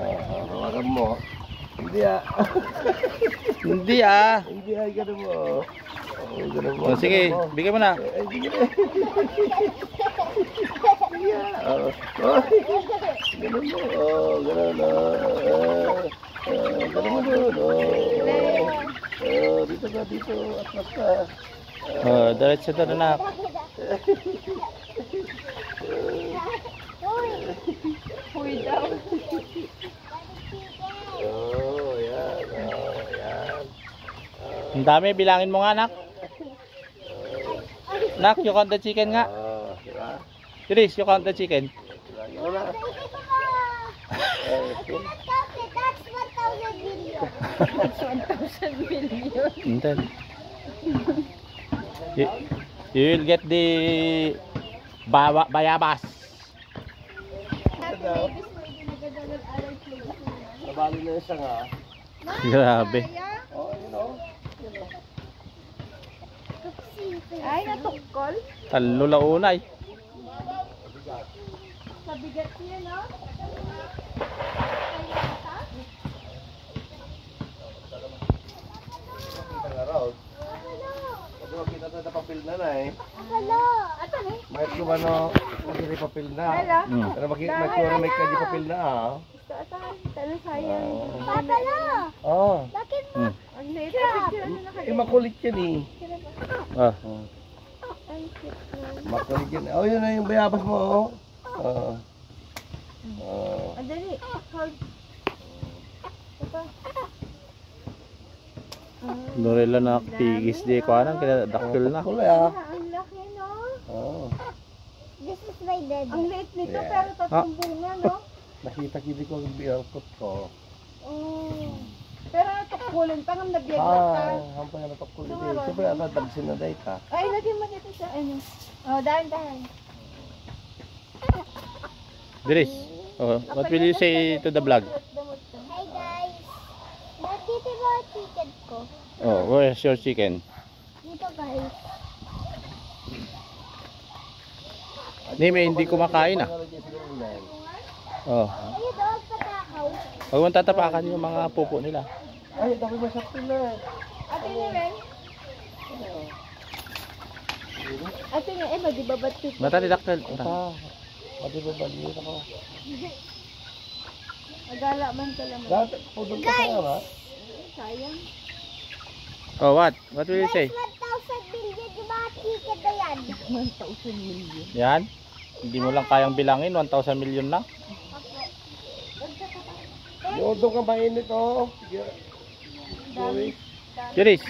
Hawakan mo. Hindi ah. Hindi ah. Hindi ah, gano'n mo. Gano'n mo. Oh, sige, bigyan mo na. Ay, sige na. Gano'n mo. Gano'n na. Gano'n mo doon. Dito ka, dito. Atlas ka. Diretso doon anak. Huy daw. Yan. Ang dami, bilangin mo nga anak. Nak, you count the chicken nga. Diba? Chris, you count the chicken. Bilangin mo na. That's 1,000 million. That's 1,000 million. And then, you will get the bayabas. Nabali na isa nga. Grabe. Ay, natukol. Talo launay. Sabigat niya, no? Kita na papel na na eh. Hello. Ato ni? May kumano, kasi papel na. Hello. Pero may may kadi papel na ah. Talo sayang. Papa lo. Oh. Bakit mo? Ang liit na picture na Eh makulit yan eh. Ah. Ang cute na. Makulit yan. Oh, yun na yung bayabas mo oh. Andali. Hold. Ito. Dorela na tigis di ko anang kinadakil na. Kulay ah. Ang laki, no? Oh. This is my dad. Ang liit nito pero tatlong bunga, no? Nakita kidi ko ang biyangkot ko. Oh. Pero tukulin pa ng nabiyag na ta. Hampay na tukul dito. Siyempre ata tagsin na day ka. Ay, lagyan mo dito sa ano. Oh, dahan-dahan. Dris, what will you say to the vlog? Hi guys. Nandito ba ang chicken ko? Oh, where's your chicken? Dito guys. Hindi kumakain ah. Oh. Ayun doon sa takaw. Huwag mong tatapakan yung mga pupo nila. Ay, dami masakit na. Ate ni Ren. Ate ni Emma, di ba ba't ito? Mata ni daktal. Pati ba baliit ako? Agala man ka lang. Dati, pudol ka sa nga. Sayang. Oh, what? What will you say? 1,000 million yung mga chicken na yan. 1,000 million. Yan? Hindi mo lang kayang bilangin, 1,000 million na. Doon ka mainit oh. Sige. Dami. Juris.